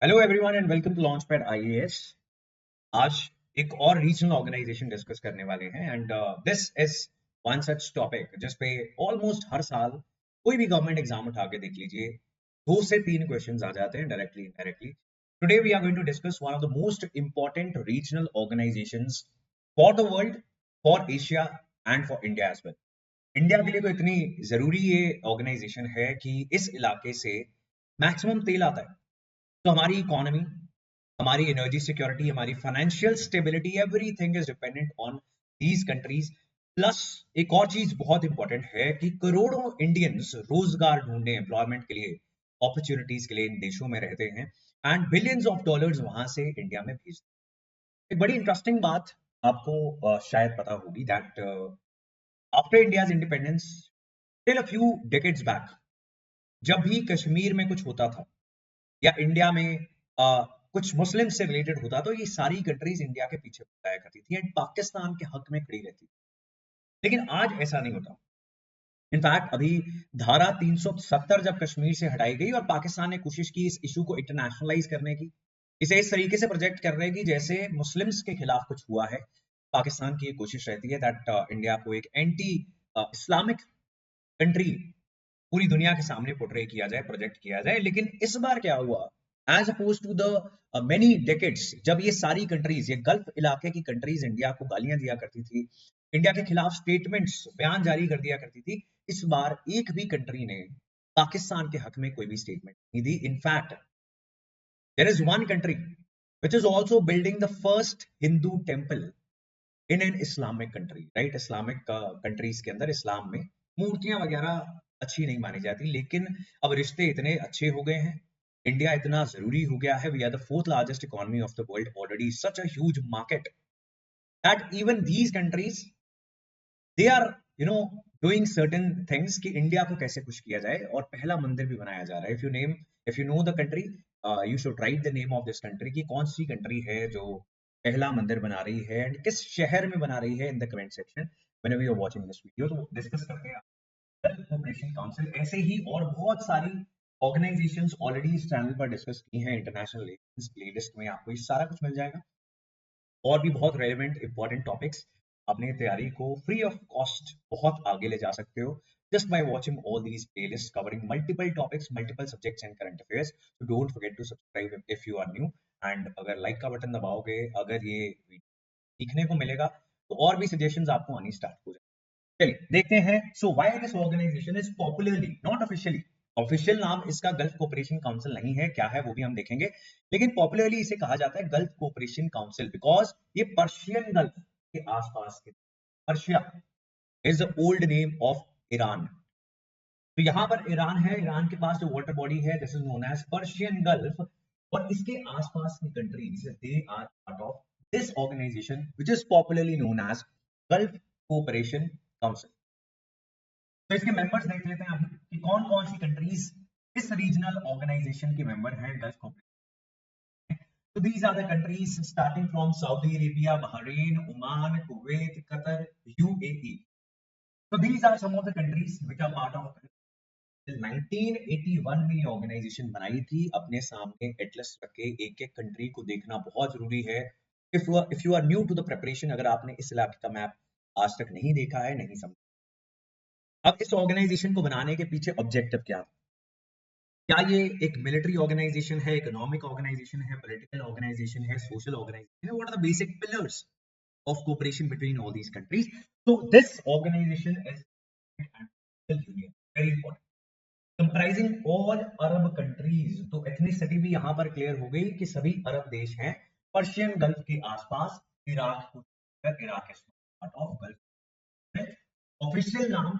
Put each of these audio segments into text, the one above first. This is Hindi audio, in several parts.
Hello everyone and welcome to Launchpad IAS. आज एक और रीजनल ऑर्गेनाइजेशन डिस्कस करने वाले हैं and this is one such topic जिस पे ऑलमोस्ट हर साल कोई भी गवर्नमेंट एग्जाम उठा के देख लीजिए, 2 से 3 क्वेश्चंस आ जाते हैं directly indirectly. Today we are going to discuss one of the most important regional organisations for the world, for Asia and for India as well. India के लिए तो इतनी जरूरी ये ऑर्गेनाइजेशन है कि इस इलाके से मैक्सिमम तेल आता है। तो हमारी इकोनॉमी, हमारी एनर्जी सिक्योरिटी, हमारी financial stability, everything is dependent on these countries. Plus एक और चीज बहुत इंपॉर्टेंट है कि करोड़ों इंडियंस रोजगार ढूंढने, एम्प्लॉयमेंट के लिए, अपॉर्चुनिटीज के लिए इन देशों में रहते हैं एंड बिलियंस ऑफ डॉलर्स वहां से इंडिया में भेजते हैं। एक बड़ी इंटरेस्टिंग बात आपको शायद पता होगी that after India's independence, till a few decades back, जब भी कश्मीर में कुछ होता था या इंडिया में कुछ मुस्लिम से रिलेटेड होता, तो ये सारी कंट्रीज इंडिया के पीछे बताया करती थी एंड पाकिस्तान के हक में खड़ी रहती थी। लेकिन आज ऐसा नहीं होता। इनफैक्ट अभी धारा 370 जब कश्मीर से हटाई गई और पाकिस्तान ने कोशिश की इस इशू को इंटरनेशनलाइज करने की, इसे इस तरीके से प्रोजेक्ट कर रहे हैं कि जैसे मुस्लिम्स के खिलाफ कुछ हुआ है। पाकिस्तान की कोशिश रहती है दैट इंडिया को एक एंटी इस्लामिक कंट्री पूरी दुनिया के सामने पोर्ट्रे किया जाए, प्रोजेक्ट किया जाए। लेकिन इस बार क्या हुआ, as opposed to the many decades जब ये सारी कंट्रीज, ये गल्फ इलाके की कंट्रीज इंडिया को गालियां दिया करती थी, इंडिया के खिलाफ स्टेटमेंट्स, बयान जारी कर दिया करती थी, इस बार एक भी कंट्री ने पाकिस्तान के हक में कोई भी स्टेटमेंट नहीं दी। In fact there is one country which is also building the first Hindu temple in an Islamic country, right. Islamic countries के अंदर इस्लाम में मूर्तियां वगैरह अच्छी नहीं मानी जाती, लेकिन अब रिश्ते इतने अच्छे हो गए हैं, इंडिया इतना जरूरी हो गया है, we are the fourth largest economy of the world, already such a huge market that even these countries they are doing certain things कि इंडिया को कैसे खुश किया जाए। और पहला मंदिर भी बनाया जा रहा है। If you know the country, you should write the name of this country कि कौन सी कंट्री है जो पहला मंदिर बना रही है एंड किस शहर में बना रही है in the comment section whenever you are watching this video. तो डिस्कस करते हैं गल्फ कोऑपरेशन काउंसिल, ऐसे ही और बहुत सारी ऑर्गेनाइजेशंस ऑलरेडी इस चैनल पर डिस्कस की हैं। इंटरनेशनल रिलेशंस प्लेलिस्ट में आपको ये सारा कुछ मिल जाएगा और भी बहुत रेलेवेंट इंपॉर्टेंट टॉपिक्स। अपनी तैयारी को फ्री ऑफ कॉस्ट बहुत आगे ले जा सकते हो just by watching all these playlists covering multiple topics, multiple subjects and current affairs. So don't forget to subscribe if you are new, and अगर like का बटन दबाओगे, अगर ये सीखने को मिलेगा, तो और भी सजेशंस आपको आनी स्टार्ट हो जाए। चलिए देखते हैं। So why this organisation is popularly, not officially, official नाम इसका गल्फ कोऑपरेशन काउंसिल नहीं है, क्या है वो भी हम देखेंगे, लेकिन पॉपुलरली इसे कहा जाता है गल्फ कोऑपरेशन काउंसिल बिकॉज ये पर्शियन गल्फ के आसपास के, Persia is the old name of Iran. तो यहाँ पर ईरान है, ईरान के पास जो वाटर बॉडी है this is known as Persian Gulf, और इसके आसपास की countries they are part of this organisation which is popularly known as Gulf Cooperation Council. तो इसके मेंबर्स देख लेते हैं अभी कि कौन कौन सी कंट्रीज इस रीजनल ऑर्गेनाइजेशन के मेंबर हैं gulf cooperation. So these are the countries starting from Saudi Arabia, Bahrain, Oman, Kuwait, Qatar, UAE. So these are some of the countries which are part of 1981 में ये ऑर्गेनाइजेशन बनाई थी। अपने सामने एटलस रख के एक एक कंट्री को देखना बहुत जरूरी है। If you are new to the preparation, अगर आपने इस इलाके का मैप आज तक नहीं देखा है, नहीं समझा, अब इस ऑर्गेनाइजेशन को बनाने के पीछे ऑब्जेक्टिव क्या, क्या ये एक मिलिट्री ऑर्गेनाइजेशन है, इकोनॉमिक ऑर्गेनाइजेशन है, पॉलिटिकल ऑर्गेनाइजेशन है, सोशल ऑर्गेनाइजेशन है, what are the basic pillars of cooperation between all these countries. So this organization is union, very important, comprising all Arab countries. तो एथनिसिटी भी यहाँ पर क्लियर हो गई कि सभी अरब देश हैं पर्शियन गल्फ के आसपास, इराक को, Iraq is part of gulf. Official नाम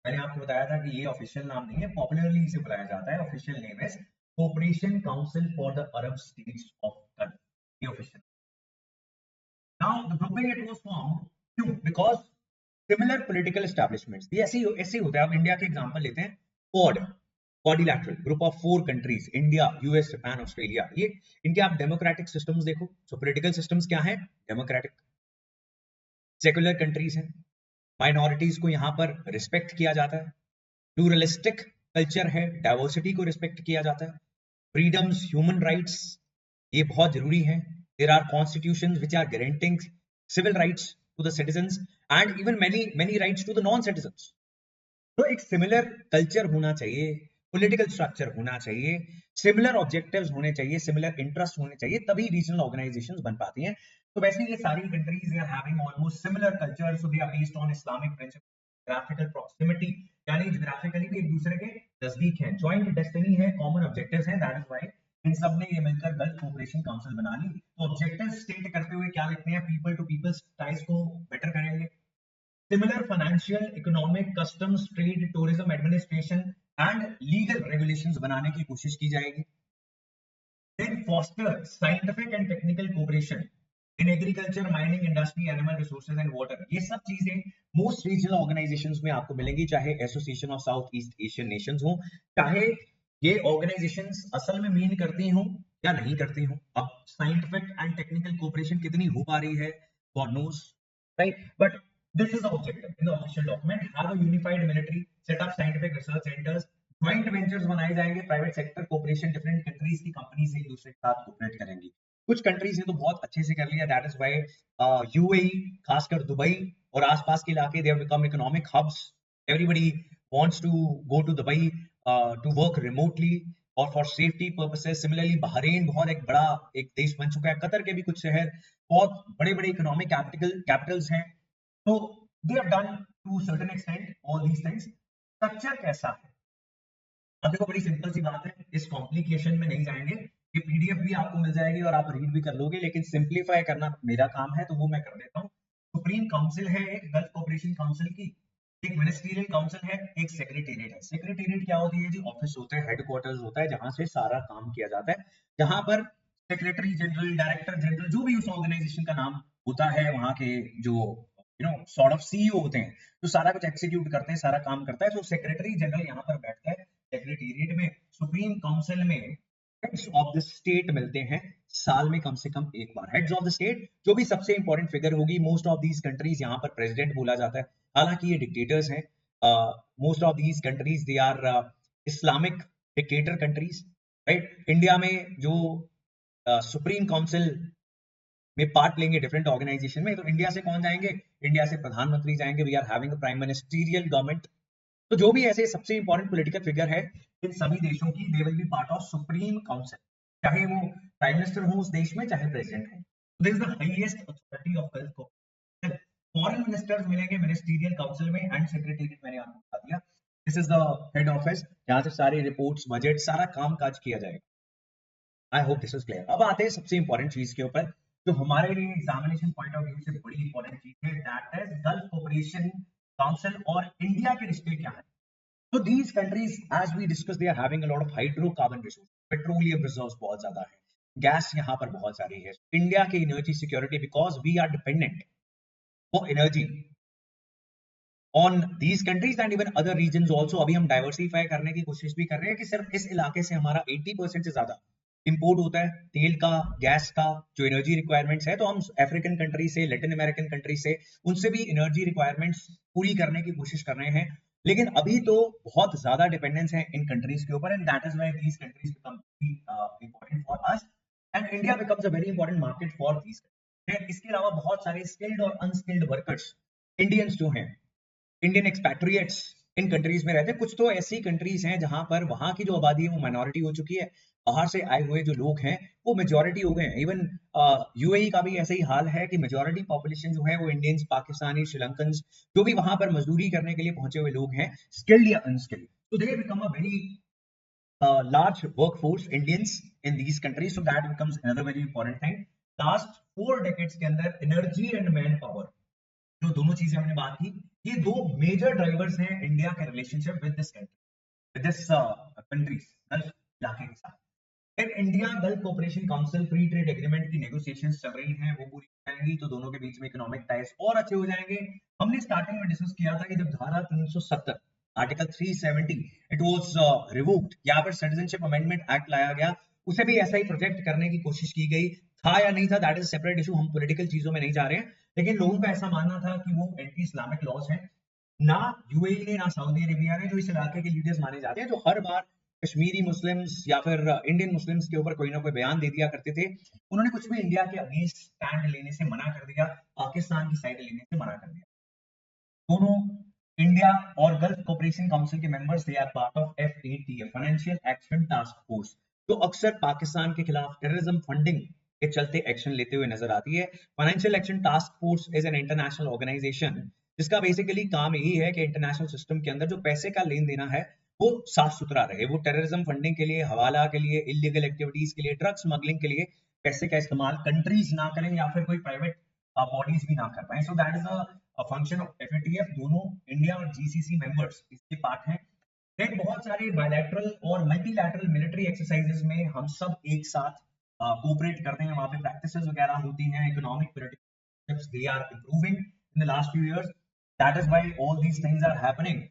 मैंने आपको बताया था कि ये ऑफिशियल नाम नहीं है, पॉपुलरली इसे बुलाया जाता है। Official name is cooperation council for the Arab states of gulf, ये official. Now the grouping it was formed क्यों? Because similar political establishments, ये ऐसे ही होता है। आप इंडिया के एग्जांपल लेते हैं, quad, quadrilateral group of 4 countries, India, US, Japan, Australia, ये इनके आप डेमोक्रेटिक सिस्टम्स देखो। सो पॉलिटिकल सिस्टम्स क्या है? डेमोक्रेटिक। सेकुलर कंट्रीज हैं, माइनॉरिटीज को यहाँ पर रिस्पेक्ट किया जाता है, प्लूरलिस्टिक कल्चर है, डाइवर्सिटी को रिस्पेक्ट किया जाता है, freedoms, human rights, ये बहुत जरूरी है. There are constitutions which are guaranteeing civil rights to the citizens and even many rights to the non-citizens. तो एक सिमिलर कल्चर होना चाहिए, पॉलिटिकल स्ट्रक्चर होना चाहिए, सिमिलर ऑब्जेक्टिव्स होने चाहिए, सिमिलर इंटरेस्ट होने चाहिए, तभी रीजनल ऑर्गेनाइजेशंस बन पाती हैं. तो वैसे ये सारी countries they are having almost similar culture, so they are based on Islamic principle, graphical proximity, यानी ज्योग्राफिकली भी एक दूसरे के नजदीक हैं, जॉइंट डेस्टिनी है, कॉमन ऑब्जेक्टिव्स हैं. दैट इज व्हाई इन सब ने ये मिलकर गल्फ कोऑपरेशन काउंसिल बना ली. तो ऑब्जेक्टिव स्टेट करते हुए क्या लिखते हैं, पीपल टू पीपल्स टाइज को बेटर करेंगे, similar financial, economic, customs, trade, tourism, administration and legal regulations बनाने की कोशिश की जाएगी. Then foster scientific and technical cooperation in agriculture, mining, industry, animal resources and water. ये सब चीजें most regional organizations में आपको मिलेंगी, चाहे Association of South East Asian Nations हो, चाहे ये organizations असल में मीन करती हों या नहीं करती हों. अब scientific and technical cooperation कितनी हो पा रही है, God knows, right? But this is the objective in the official document. Have a unified military, set up scientific research centers, joint ventures बनाए जाएंगे, private sector cooperation, different countries की कंपनीज एक दूसरे के साथ कोऑपरेट करेंगी. कुछ कंट्रीज ने तो बहुत अच्छे से कर लिया, दैट इज व्हाई यूएई, खासकर दुबई और आसपास के इलाके, they have become economic hubs. Everybody wants to go to Dubai to work remotely और for safety purposes. Similarly Bahrain बहुत एक बड़ा एक देश बन चुका है, कतर के भी कुछ शहर बहुत बड़े बड़े इकोनॉमिक कैपिटल्स हैं. तो they have done to certain extent all these things. Structure कैसा है, अब देखो बड़ी सिंपल सी बात है, इस कॉम्प्लिकेशन में नहीं जाएंगे, ये पीडीएफ भी आपको मिल जाएगी और आप रीड भी कर लोगे, लेकिन सिंप्लीफाई करना मेरा काम है तो वो मैं कर देता हूँ. सुप्रीम काउंसिल है एक गल्फ कोऑपरेशन काउंसिल की, एक मिनिस्ट्रियल काउंसिल है, एक सेक्रेटेरिएट है. सेक्रेटेरिएट क्या होती है जी, ऑफिस होता है, हेडक्वार्टर्स होता है, जहां से सारा काम किया जाता है, जहां पर सेक्रेटरी जनरल, डायरेक्टर जनरल, जो भी उस ऑर्गेनाइजेशन का नाम होता है, वहां के जो सॉर्ट ऑफ सीईओ होते हैं, जो सारा कुछ एक्सिक्यूट करते हैं, सारा काम करता है. तो सेक्रेटरी जनरल यहाँ पर बैठता है सेक्रेटेरिएट में. सुप्रीम काउंसिल में हेड्स ऑफ द स्टेट मिलते हैं साल में कम से कम एक बार. हेड्स ऑफ द स्टेट जो भी सबसे इंपॉर्टेंट फिगर होगी, मोस्ट ऑफ दीज कंट्रीज, यहाँ पर प्रेसिडेंट बोला जाता है, हालांकि ये डिक्टेटर्स हैं. Most of these countries they are Islamic dictator countries, right. India में जो सुप्रीम काउंसिल में पार्ट लेंगे डिफरेंट ऑर्गेनाइजेशन में, तो इंडिया से कौन जाएंगे, इंडिया से प्रधानमंत्री जाएंगे. We are having a prime ministerial government. तो जो भी ऐसे सबसे इंपॉर्टेंट पॉलिटिकल फिगर है इन सभी देशों की, they will be part of supreme council, चाहे वो प्राइम मिनिस्टर हो उस देश में, चाहे प्रेसिडेंट हो. This is the highest authority of gulf cooperation. Foreign ministers मिलेंगे मिनिस्टीरियल काउंसिल में, एंड सेक्रेटेरिएट मैंने आपको बता दिया, this is the head office, जहां से सारी रिपोर्ट्स, बजट, सारा काम काज किया जाएगा. I hope this is clear. अब आते हैं सबसे इंपॉर्टेंट चीज के ऊपर, जो हमारे लिए एग्जामिनेशन पॉइंट ऑफ व्यू से बड़ी इंपॉर्टेंट चीज है, that is gulf Cooperation council और इंडिया के रिश्ते क्या है. So these countries, as we discussed, they are having a lot of hydrocarbon resources, petroleum reserves बहुत ज्यादा है, गैस यहाँ पर बहुत सारी है. इंडिया की energy security, because we are dependent for energy on these countries and even other regions also. अभी हम डाइवर्सिफाई करने की कोशिश भी कर रहे हैं कि सिर्फ इस इलाके से हमारा 80% से ज्यादा इंपोर्ट होता है तेल का, गैस का, जो एनर्जी रिक्वायरमेंट्स है. तो हम अफ्रीकन कंट्री से, लैटिन अमेरिकन कंट्री से, उनसे भी एनर्जी रिक्वायरमेंट्स पूरी करने की कोशिश कर रहे हैं. लेकिन अभी तो बहुत ज्यादा डिपेंडेंस है इन कंट्रीज के ऊपर, and that is why these countries become important for us and India becomes a very important market for these. इसके अलावा बहुत सारे स्किल्ड और अनस्किल्ड वर्कर्स, इंडियंस जो हैं, इंडियन एक्सपैट्रिएट्स इन कंट्रीज में रहते हैं. कुछ तो ऐसी कंट्रीज हैं जहां पर वहां की जो आबादी है वो माइनॉरिटी हो चुकी है, बाहर से आए हुए जो लोग हैं वो मेजॉरिटी हो गए हैं. इवन यूएई का भी ऐसा ही हाल है कि मेजॉरिटी पॉपुलेशन जो है वो इंडियंस, पाकिस्तानी, श्रीलंकन, जो भी वहां पर मजदूरी करने के लिए पहुंचे हुए लोग हैं, स्किल्ड या अनस्किल्ड. तो they become a very large workforce Indians in these countries, so that becomes another very important thing. Last 4 decades के अंदर energy and manpower, जो दोनों चीजें हमने बात की, ये दो मेजर ड्राइवर्स हैं इंडिया के relationship with this country, with this countries, gulf इलाके के साथ. फिर India gulf Cooperation council free trade agreement की नेगोशिएशंस चल रही हैं, वो पूरी हो जाएंगी तो दोनों के बीच में इकोनॉमिक टाइज और अच्छे हो जाएंगे. हमने स्टार्टिंग में डिस्कस किया था कि जब धारा 370 आर्टिकल 370 इट वाज रिवोक्ड, यहाँ पर सिटीजनशिप अमेंडमेंट एक्ट लाया गया, उसे भी ऐसा ही प्रोजेक्ट करने की कोशिश की गई. था या नहीं था, दैट इज सेपरेट इशू, हम पॉलिटिकल चीजों में नहीं जा रहे हैं. लेकिन लोगों का ऐसा मानना था कि वो एंटी इस्लामिक लॉज हैं. ना यूएई ने, ना सऊदी अरेबिया ने, जो इस इलाके के लीडर्स माने जाते हैं, जो हर बार कश्मीरी मुस्लिम्स या फिर इंडियन मुस्लिम्स के ऊपर कोई ना कोई बयान दे दिया करते थे, उन्होंने कुछ भी इंडिया के अगेंस्ट स्टैंड लेने से मना कर दिया, पाकिस्तान की साइड लेने से मना कर दिया। दोनों इंडिया और गल्फ कोऑपरेशन काउंसिल के members, they are part of FATF, financial action task force, जो अक्सर पाकिस्तान के खिलाफ टेररिज्म फंडिंग के चलते एक्शन लेते हुए नजर आती है। Financial action task force is an international organisation जिसका बेसिकली काम यही है कि इंटरनेशनल सिस्टम के अंदर जो पैसे का लेन देना है वो साफ सुथरा रहे, वो टेररिज्म फंडिंग के लिए, हवाला के लिए, इलीगल एक्टिविटीज के लिए, ड्रग स्मगलिंग के लिए पैसे का इस्तेमाल कंट्रीज ना करें या फिर कोई प्राइवेट बॉडीज भी ना कर पाए। So that is a function of FATF। दोनों इंडिया और GCC मेंबर्स इसके पार्ट हैं। देन बहुत सारे बायलैटरल और मल्टीलैटरल मिलिट्री एक्सरसाइजेस में हम सब एक साथ कोऑपरेट करते हैं, वहां पे प्रैक्टिसेस वगैरह होती हैं, economic politics they are improving in the last few years, that is why all these things are happening.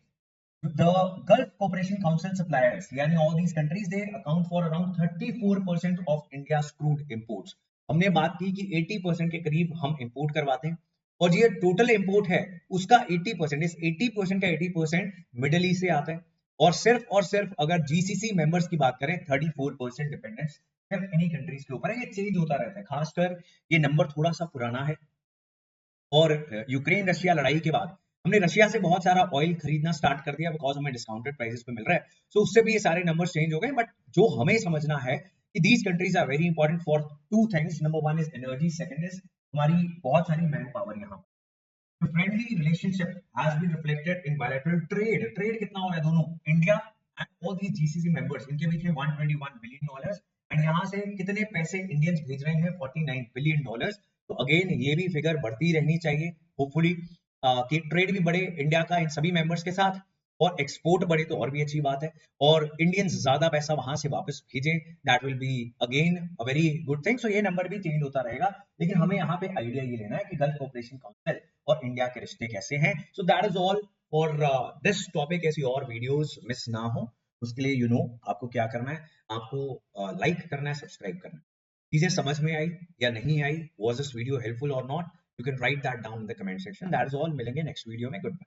The Gulf Cooperation Council suppliers, यानी all these countries, they account for around 34% of India's crude imports। हमने बात की कि 80% के करीब हम इंपोर्ट करवाते हैं, और ये टोटल इंपोर्ट है उसका 80%, इस 80% का 80% मिडल ईस्ट से आता है। और सिर्फ अगर GCC मेंबर्स की बात करें, 34% डिपेंडेंस सिर्फ इन्हीं कंट्रीज के ऊपर है। ये चेंज होता रहता है, खासकर ये नंबर थोड़ा सा पुराना है। और यूक्रेन रशिया लड़ाई के बाद हमने रशिया से बहुत सारा ऑयल खरीदना स्टार्ट कर दिया, बिकॉज हमें डिस्काउंटेड प्राइसेस पे मिल रहा है। सो उससे भी ये सारे नंबर्स चेंज हो गए। बट जो हमें समझना है कि these countries are very important for two things. Number one is energy, second is हमारी बहुत सारी मैन पावर यहाँ पर। Friendly relationship has been reflected in bilateral trade. Trade कितना हो रहा है दोनों India and all these GCC members, इनके बीच में $121 बिलियन, एंड यहाँ से कितने पैसे इंडियंस भेज रहे हैं, $49 बिलियन। तो अगेन ये भी फिगर बढ़ती रहनी चाहिए, होपफुली कि ट्रेड भी बढ़े इंडिया का इन सभी मेंबर्स के साथ, और एक्सपोर्ट बढ़े तो और भी अच्छी बात है, और इंडियंस ज्यादा पैसा वहां से वापस भेजें, that will be again a very good thing. So ये नंबर भी चेंज होता रहेगा, लेकिन हमें यहाँ पे आइडिया ये लेना है कि गल्फ कोऑपरेशन काउंसिल और इंडिया के रिश्ते कैसे हैं। So that is all for this topic. ऐसी और वीडियोस मिस ना हो उसके लिए आपको क्या करना है, आपको लाइक करना है, सब्सक्राइब करना है। चीजें समझ में आई या नहीं आई, वाज दिस वीडियो हेल्पफुल और not, you can write that down in the comment section. That is all. मिलेंगे नेक्स्ट वीडियो में। Good bye.